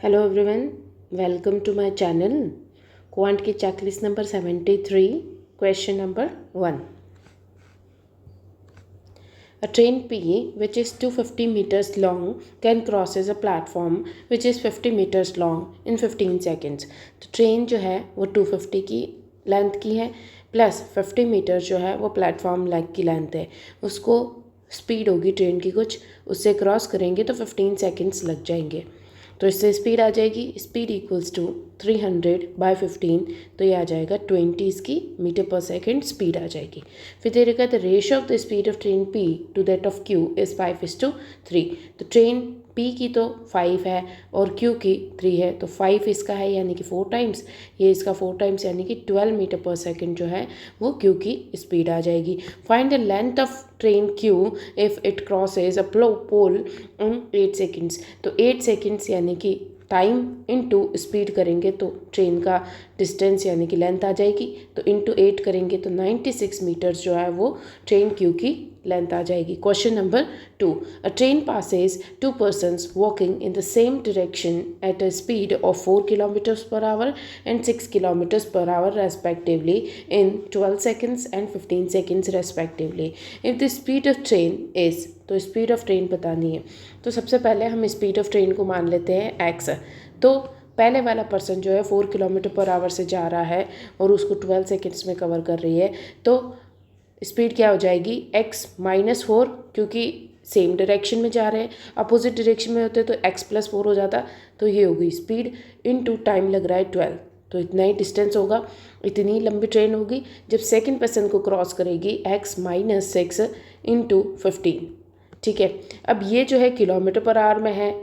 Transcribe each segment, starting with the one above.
Hello everyone, welcome to my channel. Quant की checklist number 73, question number 1. A train P, which is 250 meters long, can crosses a platform which is 50 meters long in 15 seconds. तो train जो है वो 250 की length की है plus 50 metre जो है वो प्लेटफॉर्म लेग की लेंथ है। उसको स्पीड होगी ट्रेन की कुछ, उससे क्रॉस करेंगे तो 15 सेकंड्स लग जाएंगे। तो इससे स्पीड आ जाएगी, स्पीड इक्वल्स टू 300/15, तो ये आ जाएगा 20 इसकी मीटर पर सेकेंड स्पीड आ जाएगी। फिर दे रखा है the ratio of the speed of train P to that of Q is 5:3। तो ट्रेन पी की तो 5 है और क्यू की 3 है, तो 5 इसका है यानी कि 4 टाइम्स, ये इसका 4 टाइम्स यानी कि 12 मीटर पर सेकेंड जो है वो क्यू की स्पीड आ जाएगी। Find the length of train Q if it crosses a pole in 8 seconds. तो 8 सेकेंड्स यानी कि टाइम इनटू स्पीड करेंगे तो ट्रेन का डिस्टेंस यानी कि लेंथ आ जाएगी, तो इनटू 8 करेंगे तो 96 मीटर्स जो है वो ट्रेन क्यू की लेंथ आ जाएगी। Question number 2, a train passes 2 persons walking in the same direction at a speed of 4 kilometres per hour and 6 kilometres per hour respectively in 12 seconds and 15 seconds respectively. If the speed of train is, तो speed of train बतानी है। तो सबसे पहले हम speed of train को मान लेते हैं एक्स। तो पहले वाला पर्सन जो है 4 किलोमीटर पर आवर से जा रहा है और उसको 12 सेकेंड्स में कवर कर रही है, तो स्पीड क्या हो जाएगी x-4, क्योंकि सेम डायरेक्शन में जा रहे हैं। अपोजिट डायरेक्शन में होते तो x+4 हो जाता, तो ये होगी स्पीड इनटू टाइम लग रहा है 12, तो इतना ही डिस्टेंस होगा, इतनी लंबी ट्रेन होगी। जब सेकंड पर्सन को क्रॉस करेगी x-6 इंटू 15, ठीक है। अब ये जो है किलोमीटर पर आवर में है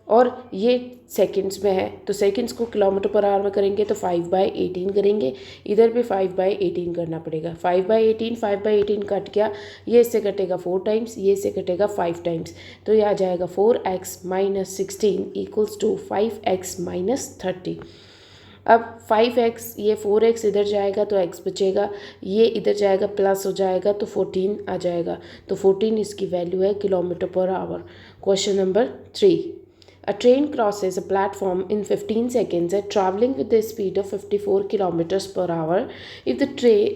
और ये सेकंड्स में है, तो सेकंड्स को किलोमीटर पर आवर में करेंगे तो 5/18 करेंगे, इधर भी 5/18 करना पड़ेगा। 5/18 कट गया, ये इससे कटेगा 4 टाइम्स, ये इससे कटेगा 5 टाइम्स, तो ये आ जाएगा 4x-16 इक्वल्स टू 5x-30। अब 5x, ये 4x इधर जाएगा तो x बचेगा, ये इधर जाएगा प्लस हो जाएगा तो 14 आ जाएगा, तो 14 इसकी वैल्यू है kilometre per hour. Question number 3, a train crosses a platform in 15 seconds at traveling with a speed of 54 kilometers per hour. If the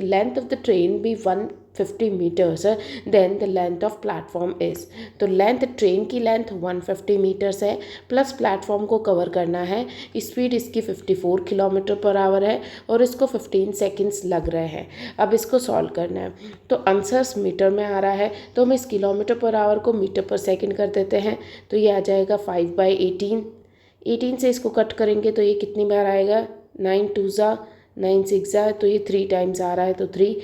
length of the train be 150 meters, then the length of platform is। तो length train की length 150 metres है plus platform को cover करना है, speed इसकी 54 kilometre per hour है और इसको 15 सेकेंड्स लग रहे हैं। अब इसको सॉल्व करना है, तो आंसर्स मीटर में आ रहा है तो हम इस किलोमीटर पर आवर को मीटर पर सेकेंड कर देते हैं, तो ये आ जाएगा 5/18। 18 से इसको कट करेंगे तो ये कितनी बार आएगा, 9 2 ज़ा 9 6 ज़ा, तो ये 3 टाइम्स आ रहा है, तो 3,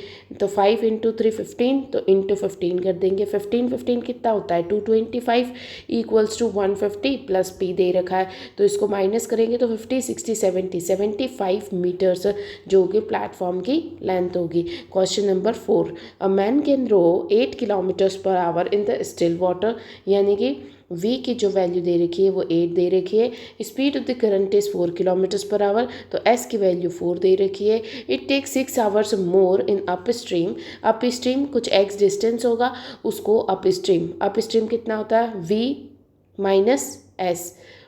तो 5 इंटू 3 15, तो इंटू 15 कर देंगे। 15 कितना होता है 225 इक्वल्स टू 150 प्लस पी दे रखा है, तो इसको माइनस करेंगे तो 50 60 70 75 मीटर्स जो कि प्लेटफॉर्म की लेंथ होगी। Question number 4, a man can row 8 kilometres per hour in the still water, यानी कि v की जो वैल्यू दे रखी है वो 8 दे रखी है, speed of the current is 4 kilometres per hour, तो s की वैल्यू 4 दे रखी है। It takes 6 hours more in up stream कुछ x डिस्टेंस होगा, उसको अप स्ट्रीम कितना होता है v-s,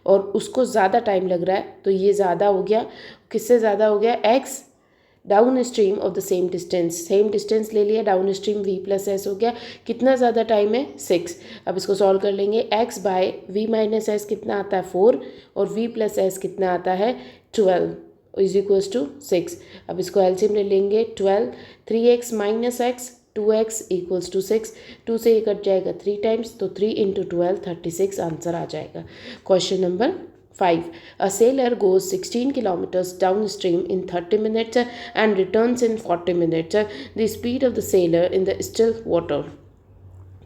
और उसको ज़्यादा टाइम लग रहा है, तो ये ज़्यादा हो गया, किससे ज़्यादा हो गया x down stream of the same distance ले लिया, डाउन स्ट्रीम v+s हो गया, कितना ज़्यादा टाइम है 6। अब इसको सॉल्व कर लेंगे, x/v-s कितना आता है 4 और v+s कितना आता है 12 इज इक्वल्स टू 6। अब इसको एलसीएम ले लेंगे, 12 3x - x 2x equals to 6, 2 से ये कट जाएगा 3 टाइम्स, तो 3 इंटू 12 36 आंसर आ जाएगा। Question number 5, a sailor goes 16 kilometers downstream in 30 minutes and returns in 40 minutes. The speed of the sailor in the still water।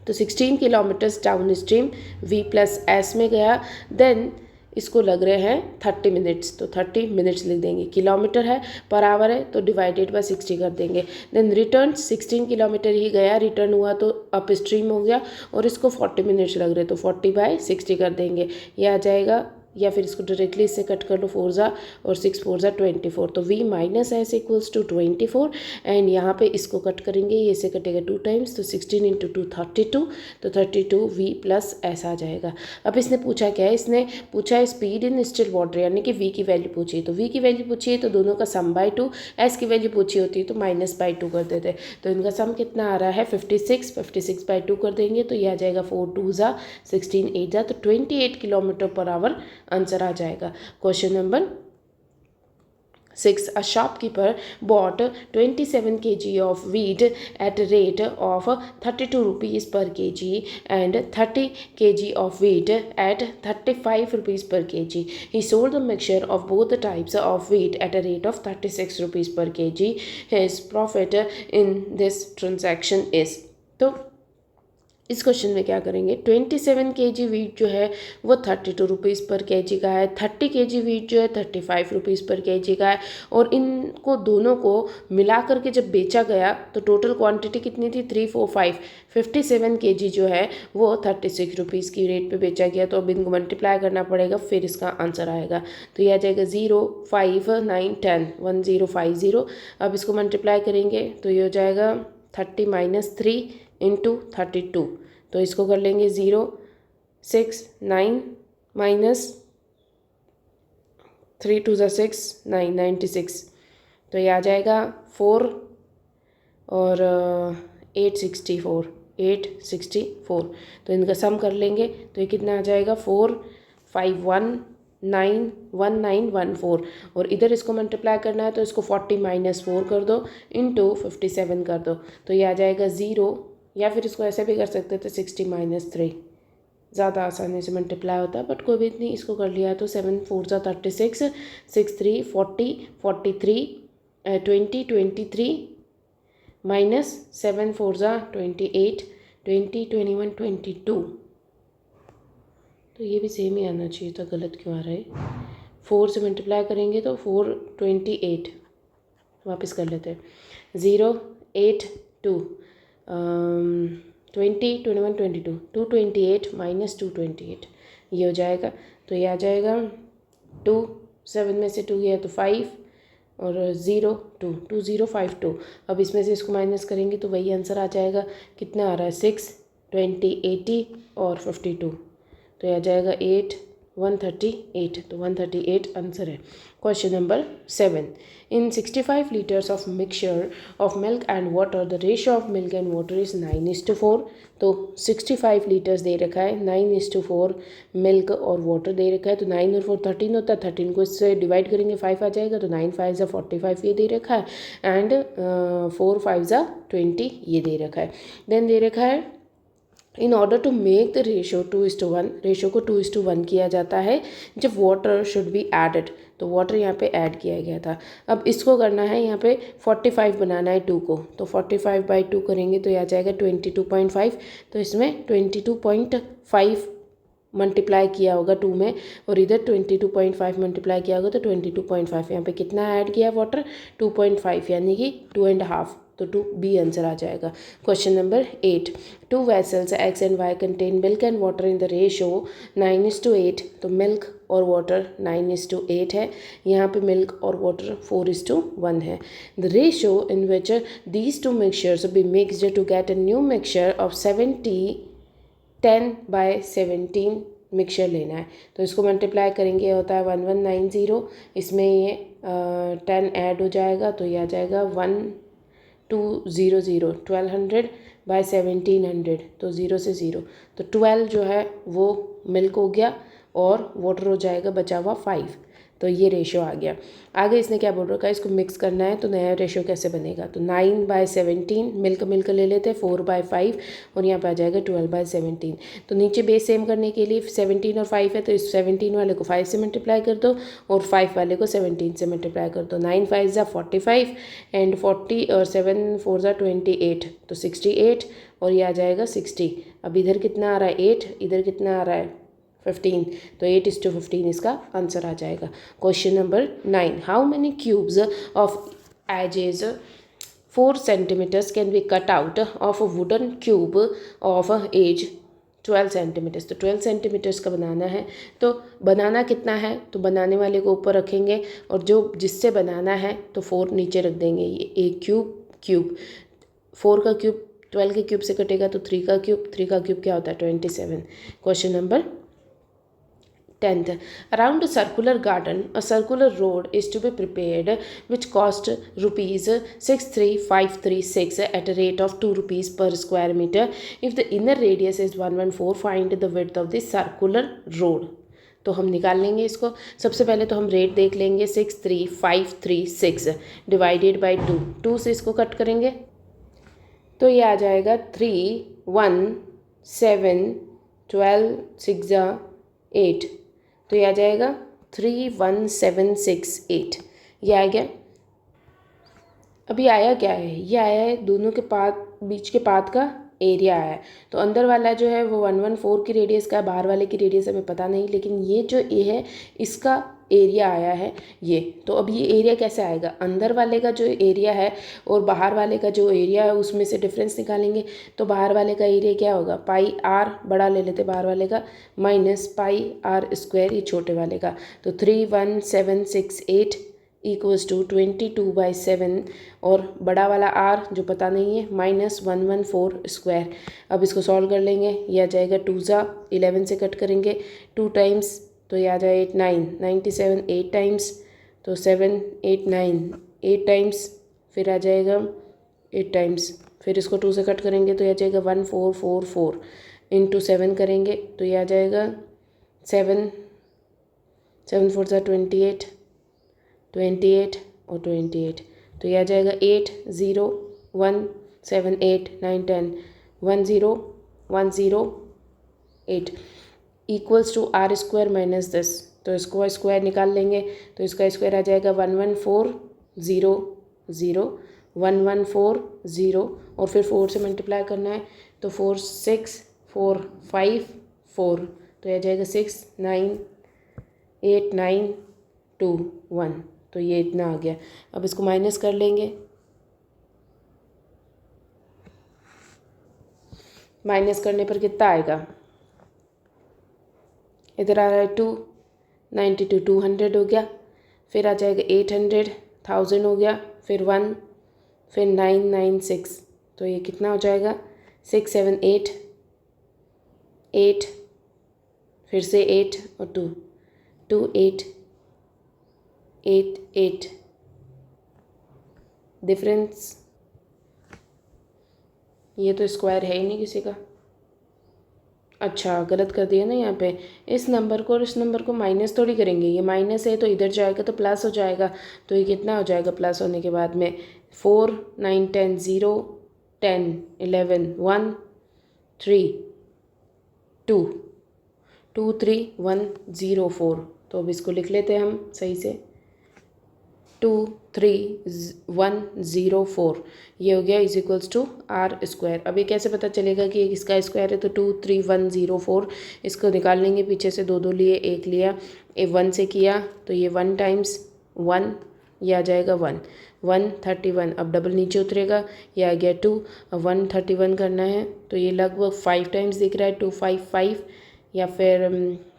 तो 16 kilometres down stream v+s में गया, then इसको लग रहे हैं 30 मिनट्स, तो 30 मिनट्स लिख देंगे, किलोमीटर है पर आवर है तो डिवाइडेड बाय 60 कर देंगे। देन रिटर्न 16 किलोमीटर ही गया, रिटर्न हुआ तो अप स्ट्रीम हो गया और इसको 40 मिनट्स लग रहे तो 40/60 कर देंगे, ये आ जाएगा, या फिर इसको डायरेक्टली इससे कट कर लो, 4 ज़ा और 6 4 ज़ा 24, तो v minus s equals to 24 and यहाँ पे इसको कट करेंगे, ये से कटेगा 2 टाइम्स, तो 16 इंटू 2 32, तो 32 v प्लस एस आ जाएगा। अब इसने पूछा क्या है, इसने पूछा है स्पीड इन स्टिल वाटर, यानी कि v की वैल्यू पूछी है, तो v की वैल्यू पूछी है तो दोनों का सम बाय 2, s की वैल्यू पूछी होती है तो माइनस बाय 2 कर देते, तो इनका सम कितना आ रहा है 56, 56 बाय 2 कर देंगे तो ये आ जाएगा 4 2 ज़ा 16 8 ज़ा, तो 28 किलोमीटर पर आवर आंसर आ जाएगा। Question number 6. A shopkeeper bought 27 kg of wheat at a rate of 32 rupees per kg and 30 kg of wheat at 35 rupees per kg. He sold the mixture of both the types of wheat at a rate of 36 rupees per kg. His profit in this transaction is, तो इस question में क्या करेंगे, 27 kg wheat जो है वो 32 rupees पर KG का है, 30 kg वीट जो है 35 रुपीज़ पर केजी का है, और इनको दोनों को मिला करके जब बेचा गया तो टोटल क्वांटिटी कितनी थी 3 4 5, 57 kg जो है वो 36 रुपीज़ की रेट पे बेचा गया, तो अब इनको मल्टीप्लाई करना पड़ेगा, फिर इसका आंसर आएगा, तो यह आ जाएगा 0 5 9 10 1050। अब इसको मल्टीप्लाई करेंगे तो ये हो जाएगा 30 माइनस 3 इंटू 32, तो इसको कर लेंगे 0 6 9 माइनस 3 2 ज़ा 6 9 96, तो ये आ जाएगा 4 और 864, तो इनका सम कर लेंगे तो ये कितना आ जाएगा 4 5 1 9 1 9 1 4, और इधर इसको मल्टीप्लाई करना है तो इसको 40 माइनस 4 कर दो इंटू 57 कर दो, तो ये आ जाएगा 0, या फिर इसको ऐसे भी कर सकते थे 60 माइनस 3, ज़्यादा आसानी से मल्टीप्लाई होता है बट कोई भी नहीं, इसको कर लिया तो 7 4 ज़ा 36 6 3 40 43 20 23 माइनस 7 4 ज़ा 28 20 21 22, तो ये भी सेम ही आना चाहिए था, गलत क्यों आ रहा है, 4 से मल्टीप्लाई करेंगे तो 4 28, वापस कर लेते हैं 0 8 2 20 21 22 228 माइनस 228, ये हो जाएगा, तो ये आ जाएगा 2 7 में से 2 गया तो 5 और 0 2 2 0 5 2, अब इसमें से इसको माइनस करेंगे तो वही आंसर आ जाएगा, कितना आ रहा है 6 20 80 और 52, तो ये आ जाएगा 8 138, तो 138 आंसर है। Question number 7. In 65 liters of mixture of milk and water, the ratio of milk and water is 9:4. तो 65 लीटर्स दे रखा है, 9:4 मिल्क और वाटर दे रखा है, तो 9 और 4 13 होता है, 13 को इससे डिवाइड करेंगे 5 आ जाएगा, तो 9 5 ज़ा 45 ये दे रखा है, एंड 4 5 ज़ा 20 ये दे रखा है। देन दे रखा है in order to make the ratio 2:1, ratio को 2:1 किया जाता है जब वाटर शुड बी एडेड, तो वाटर यहाँ पे ऐड किया गया था। अब इसको करना है, यहाँ पे 45 बनाना है 2 को, तो 45 बाई 2 करेंगे तो यह आ जाएगा 22.5, तो इसमें 22.5 मल्टीप्लाई किया होगा 2 में, और इधर 22.5 मल्टीप्लाई किया होगा तो 22.5, यहाँ पे कितना ऐड किया वाटर 2.5, यानी कि 2.5, तो 2 बी आंसर आ जाएगा। Question number 8. 2 vessels X and Y contain milk and water in the ratio 9:8, तो मिल्क और वाटर 9:8 है, यहाँ पे मिल्क और वाटर 4:1 है। The ratio in which these two mixtures be mixed to get a new mixture of 10/17 mixture लेना है, तो इसको मल्टीप्लाई करेंगे होता है 1190, इसमें ये 10 ऐड हो जाएगा तो ये आ जाएगा 1200 1200 बाय 1700, तो 0 से 0, तो 12 जो है वो मिल्क हो गया और वाटर हो जाएगा बचा हुआ 5, तो ये रेशो आ गया। आगे इसने क्या बोल रखा है, इसको मिक्स करना है, तो नया रेशो कैसे बनेगा, तो 9/17 मिल्क ले लेते हैं 4/5 और यहाँ पे आ जाएगा 12/17, तो नीचे बेस सेम करने के लिए 17 और 5 है, तो इस 17 वाले को 5 से मल्टीप्लाई कर दो और 5 वाले को 17 से मल्टीप्लाई कर दो, 9 5 ज़ा 45 एंड 40 और 7 4 ज़ा 28, तो 68 और ये आ जाएगा 60। अब इधर कितना आ रहा है 8, इधर कितना आ रहा है 15, तो 8:15 इसका आंसर आ जाएगा। Question number 9. How many cubes of edges 4 centimeters can be cut out of a wooden cube of edge 12 centimetres. तो 12 सेंटीमीटर्स का बनाना है, तो बनाना कितना है, तो बनाने वाले को ऊपर रखेंगे और जो जिससे बनाना है तो 4 नीचे रख देंगे। ये एक क्यूब 4 का क्यूब 12 के क्यूब से कटेगा तो 3 का क्यूब, 3 का क्यूब क्या होता है 27। Question number 10th, around a circular garden a circular road is to be prepared which cost rupees 63,536 at a rate of 2 rupees per square meter. If the inner radius is 114, find the width of the circular road. तो हम निकाल लेंगे इसको। सबसे पहले तो हम rate देख लेंगे 63,536 डिवाइडेड बाई 2 से इसको कट करेंगे तो ये आ जाएगा 3 1 7 12 6 8, तो ये आ जाएगा 31768। ये आ गया। अभी आया क्या है, ये आया है दोनों के पात बीच के पात का एरिया आया है। तो अंदर वाला जो है वो 114 की रेडियस का है, बाहर वाले की रेडियस हमें पता नहीं, लेकिन ये जो ए है इसका एरिया आया है ये। तो अब ये एरिया कैसे आएगा, अंदर वाले का जो एरिया है और बाहर वाले का जो एरिया है उसमें से डिफरेंस निकालेंगे। तो बाहर वाले का एरिया क्या होगा, पाई आर बड़ा ले लेते बाहर वाले का, माइनस पाई आर स्क्वायर ये छोटे वाले का। तो 31768 इक्वल्स टू 22/7 और बड़ा वाला आर जो पता नहीं है माइनस 114 स्क्वायर। अब इसको सॉल्व कर लेंगे, यह आ जाएगा 2 ज़ा 11 से कट करेंगे 2 टाइम्स तो ये आ जाए 8 9 97 8 टाइम्स तो 7 8 9 8 टाइम्स, फिर आ जाएगा 8 टाइम्स, फिर इसको 2 से कट करेंगे तो ये आ जाएगा 1444 इंटू 7 करेंगे तो ये आ जाएगा 7 7 4 ज़ा 28 28 और 28, तो ये आ जाएगा 8 0 1 7 8 9 10 1 0 1 0 8 equals to r square minus 10। तो इसको स्क्वायर निकाल लेंगे तो इसका स्क्वायर आ जाएगा 11400 और फिर 4 से मल्टीप्लाई करना है तो 4 6 4 5 4, तो यह आ जाएगा 6 9 8 9 2 1, तो ये इतना आ गया। अब इसको माइनस कर लेंगे, माइनस करने पर कितना आएगा, इधर आ रहा है 2 92 200 हो गया, फिर आ जाएगा 800 1000 हो गया, फिर 1 फिर 996, तो ये कितना हो जाएगा 6 7 8 8 फिर से 8 और 2 2 8 8 8 डिफरेंस, ये तो स्क्वायर है ही नहीं किसी का। अच्छा गलत कर दिया ना यहाँ पे, इस नंबर को और इस नंबर को माइनस थोड़ी करेंगे, ये माइनस है तो इधर जाएगा तो प्लस हो जाएगा, तो ये कितना हो जाएगा प्लस होने के बाद में 4 9 10 0 10 11 1 3 2 2 3 1 0 4, तो अब इसको लिख लेते हैं हम सही से 2 3 1 0 4, ये हो गया is equals to r square. अब ये कैसे पता चलेगा कि इसका स्क्वायर है, तो 2 3 1 0 4 इसको निकाल लेंगे, पीछे से 2 2 लिए 1 लिया, 1 से किया तो ये 1 टाइम्स 1 ये आ जाएगा 1 131, अब डबल नीचे उतरेगा ये आ गया 2, अब 131 करना है तो ये लगभग 5 टाइम्स दिख रहा है 2 5 5 या फिर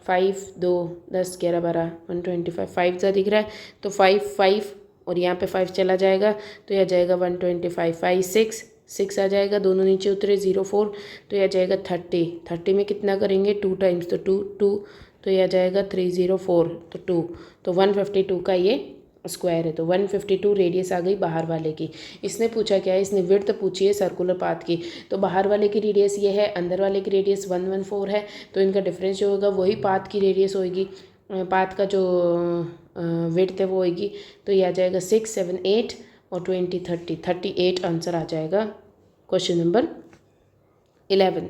5 2 10 11 12 125 5 ज़ा दिख रहा है तो 5 5 और यहाँ पे 5 चला जाएगा तो यह आ जाएगा 125 5 6 6 आ जाएगा, दोनों नीचे उतरे 0 4 तो यह आ जाएगा 30 30 में कितना करेंगे 2 टाइम्स तो 2 2 तो यह आ जाएगा 304 तो 2, तो 152 का ये स्क्वायर है। तो 152 रेडियस आ गई बाहर वाले की। इसने पूछा क्या है, इसने विड्थ पूछी है सर्कुलर पाथ की, तो बाहर वाले की रेडियस ये है, अंदर वाले की रेडियस 114 है, तो इनका डिफरेंस जो होगा वही पाथ की रेडियस होगी, पाथ का जो विड्थ है वो होगी, तो ये आ जाएगा 6 7 8 और 20 30 38 आंसर आ जाएगा। Question number 11,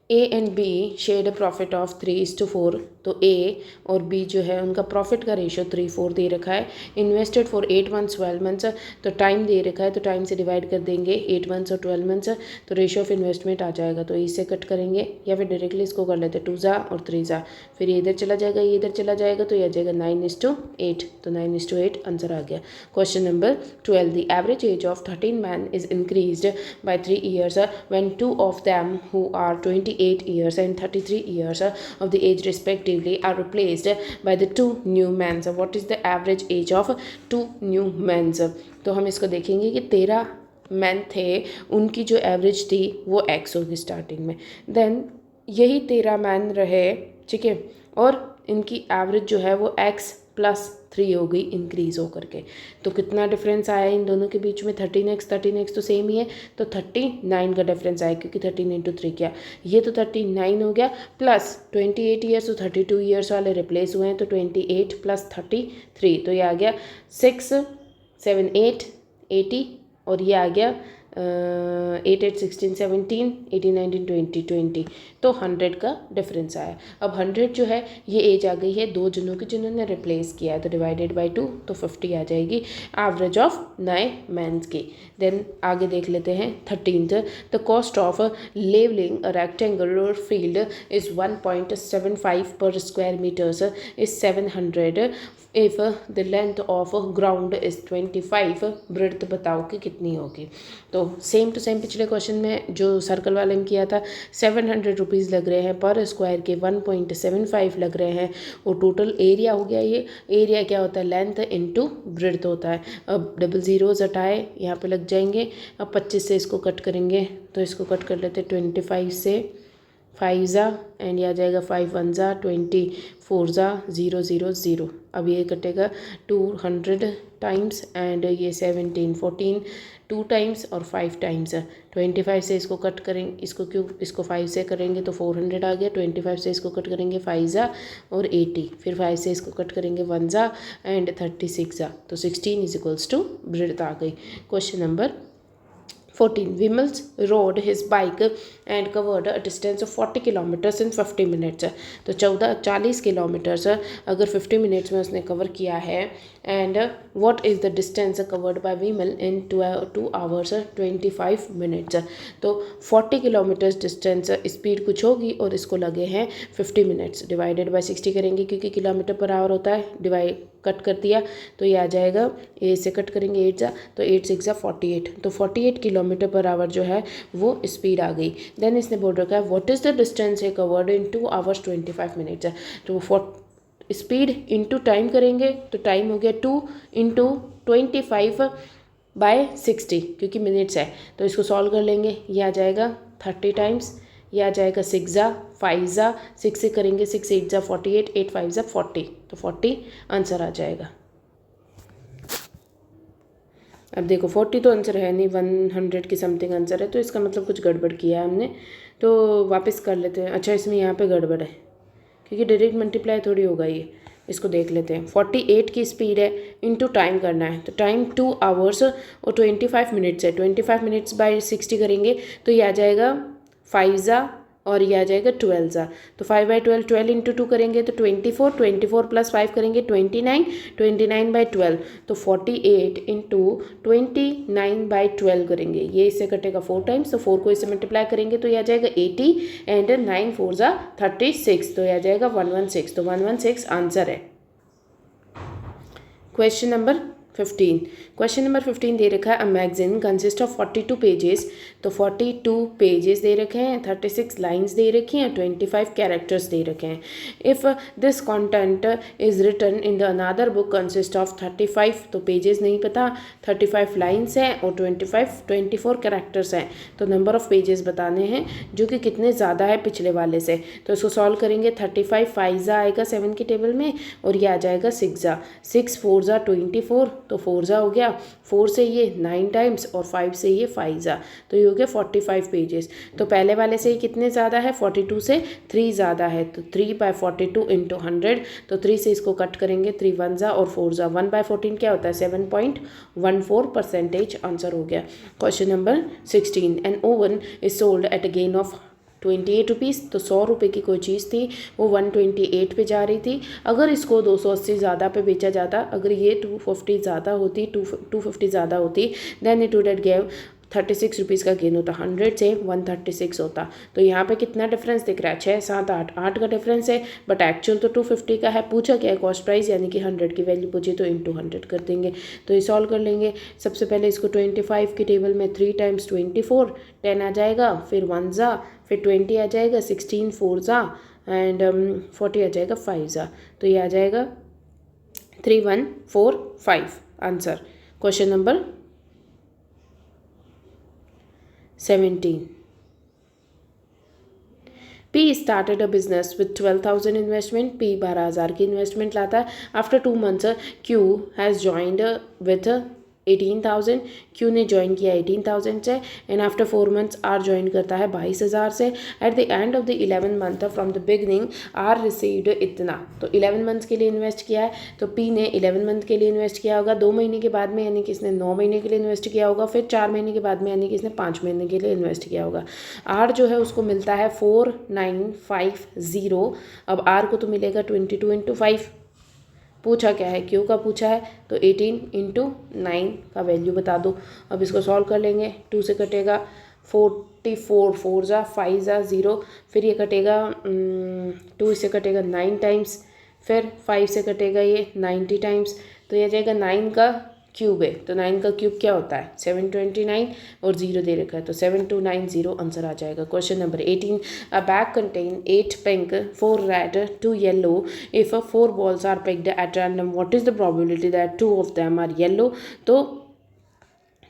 A and be shared a profit of 3:4, तो ए और बी जो है उनका प्रॉफिट का रेशियो 3:4 दे रखा है। इन्वेस्टेड फॉर 8 मंथ्स 12 मंथ्स, तो टाइम दे रखा है तो टाइम से डिवाइड कर देंगे 8 मंथ्स और 12 मंथ्स, तो रेशियो ऑफ इन्वेस्टमेंट आ जाएगा, तो इससे कट करेंगे या फिर डायरेक्टली इसको कर लेते 2 ज़ा और 3 ज़ा, फिर ये इधर चला जाएगा ये इधर चला जाएगा तो ये आ जाएगा 9:8, तो 9:8 आंसर आ गया। Question number 12, the average age of 13 man is increased by 3 years when 2 of them who are 28 28 years and 33 years of the age respectively are replaced by the two new men. What is the average age of two new men? तो हम इसको देखेंगे कि 13 man थे, उनकी जो average थी वो एक्स होगी स्टार्टिंग में, देन यही 13 मैन रहे, ठीक है, और इनकी एवरेज जो है वो एक्स प्लस 3 हो गई इंक्रीज होकर के। तो कितना डिफरेंस आया इन दोनों के बीच में? 13x तो सेम ही है, तो 39 का डिफरेंस आया, क्योंकि 13 इंटू 3 क्या, ये तो 39 हो गया, प्लस 28 ईयर्स, तो 32 ईयर्स वाले रिप्लेस हुए हैं, तो 28 प्लस 33, तो ये आ गया 6 7 8 80, और ये आ गया 8 8 16 17 18 19 20 20, तो 100 का डिफरेंस आया। अब 100 जो है ये एज आ गई है दो जनों की जिन्होंने रिप्लेस किया है, तो डिवाइडेड बाय 2, तो 50 आ जाएगी एवरेज ऑफ नए मैंस की। देन आगे देख लेते हैं 13th, the cost of levelling a rectangular field is 1.75 per square metres is 700 if the length of ground is 25, breadth बताओ कि कितनी होगी। तो सेम टू सेम पिछले क्वेश्चन में जो सर्कल वाले में किया था, 700 रुपीज़ लग रहे हैं पर स्क्वायर के, 1.75 लग रहे हैं, और टोटल एरिया हो गया। ये एरिया क्या होता है? लेंथ इनटू ब्रेड्थ होता है। अब डबल ज़ीरोज़ हटाए यहाँ पे लग जाएंगे। अब 25 से इसको कट करेंगे, तो इसको कट कर लेते 25 से, 5 ज़ा एंड ये आ जाएगा 5 1 ज़ा 20, 4 ज़ा 0 0 0। अब ये कटेगा 200 टाइम्स एंड ये 17 14 2 टाइम्स और 5 टाइम्स। 25 से इसको कट करेंगे, इसको 5 से करेंगे तो 400 आ गया। 25 से इसको कट करेंगे 5 ज़ा और 80, फिर 5 से इसको कट करेंगे 1 ज़ा एंड 36 ज़ा, तो 16 इज इक्वल्स टू ब्रेड्थ आ गई। Question number 14, Vimal's rode his bike and covered a distance of 40 kilometers in 50 minutes. तो 40 किलोमीटर्स अगर 50 मिनट्स में उसने कवर किया है, and what is the distance covered by Vimal in 2 hours 25 minutes। तो 40 kilometres distance speed कुछ होगी और इसको लगे हैं 50 मिनट्स, डिवाइडेड बाय 60 करेंगे क्योंकि किलोमीटर पर आवर होता है, डिवाइड कट कर दिया तो ये आ जाएगा, ए से कट करेंगे 8 ज़ा, तो 8 6 ज़ा 48, तो 48 किलोमीटर पर आवर जो है वो स्पीड आ गई। देन इसने बोल रखा है व्हाट इज़ द डिस्टेंस है कवर्ड इन 2 hours 25 minutes। तो स्पीड इंटू टाइम करेंगे तो टाइम हो गया 2 इंटू 25 बाय 60, क्योंकि मिनट्स है, तो इसको सॉल्व कर लेंगे। ये आ जाएगा 30 टाइम्स, यह आ जाएगा 6 ज़ा 5 ज़ा 6 से करेंगे 6 8 ज़ा 48, 8 5 ज़ा 40, तो 40 आंसर आ जाएगा। अब देखो 40 तो आंसर है नहीं, 100 की समथिंग आंसर है, तो इसका मतलब कुछ गड़बड़ किया है हमने, तो वापस कर लेते हैं। अच्छा इसमें यहाँ पे गड़बड़ है क्योंकि डायरेक्ट मल्टीप्लाई थोड़ी होगा ये, इसको देख लेते हैं। 48 की स्पीड है, इनटू टाइम करना है, तो टाइम 2 hours और 25 मिनट्स है, 25 मिनट्स बाय 60 करेंगे तो ये आ जाएगा 5 ज़ा और ये आ जाएगा 12 ज़ा, तो 5 बाई 12, 12 इंटू 2 करेंगे तो 24, 24 प्लस 5 करेंगे 29, 29 बाई 12, तो 48 इंटू 29 बाई 12 करेंगे, ये इससे कटेगा 4 टाइम्स, तो 4 को इससे मल्टीप्लाई करेंगे तो ये आ जाएगा 80 एंड 9 4 ज़ा 36, तो ये आ जाएगा 116, तो 116 आंसर है। क्वेश्चन नंबर 15, क्वेश्चन नंबर 15 दे रखा है a magazine consist of 42 pages, तो 42 पेजेस दे रखे हैं, 36 लाइंस दे रखी हैं, 25 कैरेक्टर्स दे रखे हैं। If this content is written in the another book consist of 35, तो पेजेस नहीं पता, 35 लाइंस हैं और 24 कैरेक्टर्स हैं, तो नंबर ऑफ पेजेस बताने हैं जो कि कितने ज़्यादा है पिछले वाले से। तो इसको सॉल्व करेंगे, 35 5 ज़ा आएगा 7 की टेबल में और ये आ जाएगा 6 ज़ा, 6 4 ज़ा 24, तो 4 ज़ा हो गया, 4 से ये 9 टाइम्स और 5 से ये 5 ज़ा, तो ये हो गया 45 पेजेस। तो पहले वाले से ही कितने ज़्यादा है, 42 से 3 ज़्यादा है, तो 3 बाय 42 इंटू 100, तो 3 से इसको कट करेंगे, 3 1 ज़ा और 4 ज़ा, 1 बाय 14 क्या होता है 7.14%, आंसर हो गया। Question number 16, an oven is sold at a gain of 28 rupees, तो 100 रुपये की कोई चीज़ थी वो 128 पे जा रही थी। अगर इसको 280 ज़्यादा पे बेचा जाता, अगर ये 250 ज़्यादा होती, 250 ज़्यादा होती, देन इट वुड गेव ₹36 का गेन होता, 100 से 136 होता। तो यहाँ पे कितना डिफरेंस दिख रहा है, 6, 7, 8, 8 का डिफरेंस है, बट एक्चुअल तो 250 का है। पूछा क्या है, कॉस्ट प्राइस यानी कि 100 की वैल्यू पूछी, तो इंटू 100 कर देंगे। तो ये सॉल्व कर लेंगे। सबसे पहले इसको 25 की टेबल में 3 टाइम्स 24, 10 आ जाएगा, फिर 1 ज़ा, फिर 20 आ जाएगा, 16 4 ज़ा एंड 40 आ जाएगा 5 ज़ा। तो ये आ जाएगा 3145 answer. Question number 17। P started a business with 12,000 investment. P 12,000 की इन्वेस्टमेंट लाता है। After 2 months Q has joined with 18,000। Q ने ज्वाइन किया 18,000 से and after 4 months R join करता है 22,000 से। At the end of the 11 month from the beginning R received इतना। तो 11 months के लिए इन्वेस्ट किया है, तो P ने 11 month के लिए इन्वेस्ट किया होगा, 2 महीने के बाद में यानी कि इसने 9 महीने के लिए इन्वेस्ट किया होगा, फिर 4 महीने के बाद में यानी कि इसने 5 महीने के लिए इन्वेस्ट किया होगा। R जो है उसको मिलता है 4950। अब R को तो मिलेगा 22 × 5। पूछा क्या है, क्यू का पूछा है, तो 18 × 9 का वैल्यू बता दो। अब इसको सॉल्व कर लेंगे। 2 से कटेगा 44, 4 ज़ा, 5 ज़ा 0, फिर ये कटेगा 2 से कटेगा 9 टाइम्स, फिर 5 से कटेगा ये 90 टाइम्स। तो ये जाएगा 9 का क्यूब है, तो 9 का क्यूब क्या होता है 729 और 0 दे रखा है, तो 7290 आंसर आ जाएगा। Question number 18। A bag contain 8 pink, 4 red, 2 yellow. If 4 balls are picked at random, what is the probability that 2 of them are yellow? तो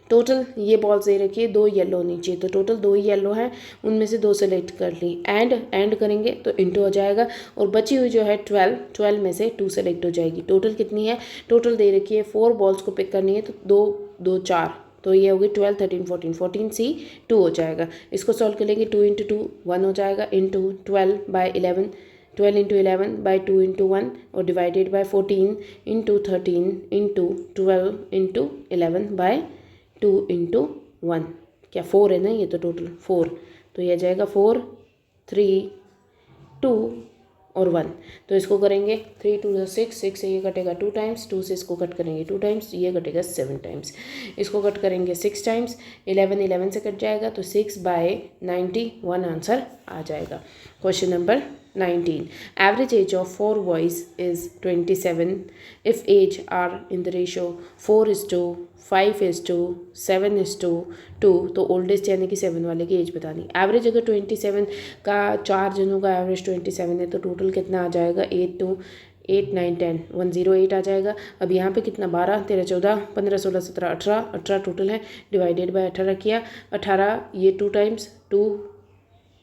टोटल ये बॉल्स दे रखी है, 2 येलो होनी चाहिए, तो टोटल 2 ही येलो हैं, उनमें से 2 सेलेक्ट कर ली। एंड करेंगे तो इंटू हो जाएगा, और बची हुई जो है 12 में से 2 सेलेक्ट हो जाएगी। टोटल कितनी है, टोटल दे रखी है 4 बॉल्स को पिक करनी है, तो 2 2 4, तो ये होगी 12 13 14, 14 C 2 हो जाएगा। इसको सॉल्व कर लेंगे। 2 × 2 1 हो जाएगा, इंटू 12/11, 12 × 11 by 2 × 1 और डिवाइडेड बाय 14 × 13 × 12 × 11 by 2 × 1, क्या 4 है ना, ये तो टोटल 4, तो ये जाएगा 4 3 2 और 1। तो इसको करेंगे 3 2 6, 6 से ये कटेगा 2 टाइम्स, 2 से इसको कट करेंगे 2 टाइम्स, ये कटेगा 7 टाइम्स। इसको कट करेंगे 6 टाइम्स, 11 से कट जाएगा, तो 6/91 आंसर आ जाएगा। Question number 19। Average age of 4 boys is 27. If age are in the ratio 4:5:7:2, तो ओल्डेस्ट यानी कि 7 वाले की एज बतानी। एवरेज अगर 27 का 4 जनों का एवरेज 27 है, तो टोटल कितना आ जाएगा 8 2 8 9 10 108 आ जाएगा। अब यहाँ पे कितना 12 13 14 15 16 17 18 टोटल है, डिवाइडेड बाय 18 किया। 18 ये 2 टाइम्स, 2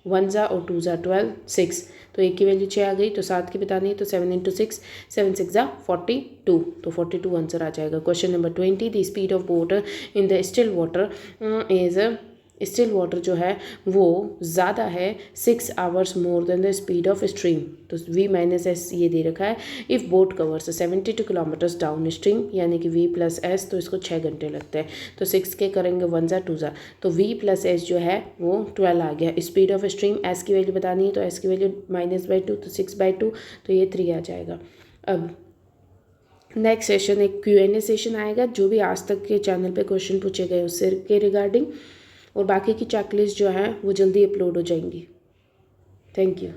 1 ज़ा और 2 ज़ा 12 6, तो एक की वैल्यू 6 आ गई, तो 7 की बतानी है, तो 7 × 6 7 6 ज़ा 42, तो 42 आंसर आ जाएगा। Question number 20। The speed of boat in the still water is, still water जो है वो ज़्यादा है 6 hours more than the speed of stream, तो V-S ये दे रखा है। If boat covers 72 kilometres down stream, यानी कि V+S, तो इसको 6 घंटे लगते हैं, तो 6 के करेंगे 1 ज़ा 2 ज़ा, तो V+S जो है वो 12 आ गया। स्पीड ऑफ स्ट्रीम S की वैल्यू बतानी है, तो S की वैल्यू -/2, तो 6/2, तो ये 3 आ जाएगा। अब नेक्स्ट सेशन एक Q&A सेशन आएगा, जो भी आज तक के चैनल पे क्वेश्चन पूछे गए उससे के रिगार्डिंग, और बाकी की चेकलिस्ट जो है वो जल्दी अपलोड हो जाएंगी। Thank you.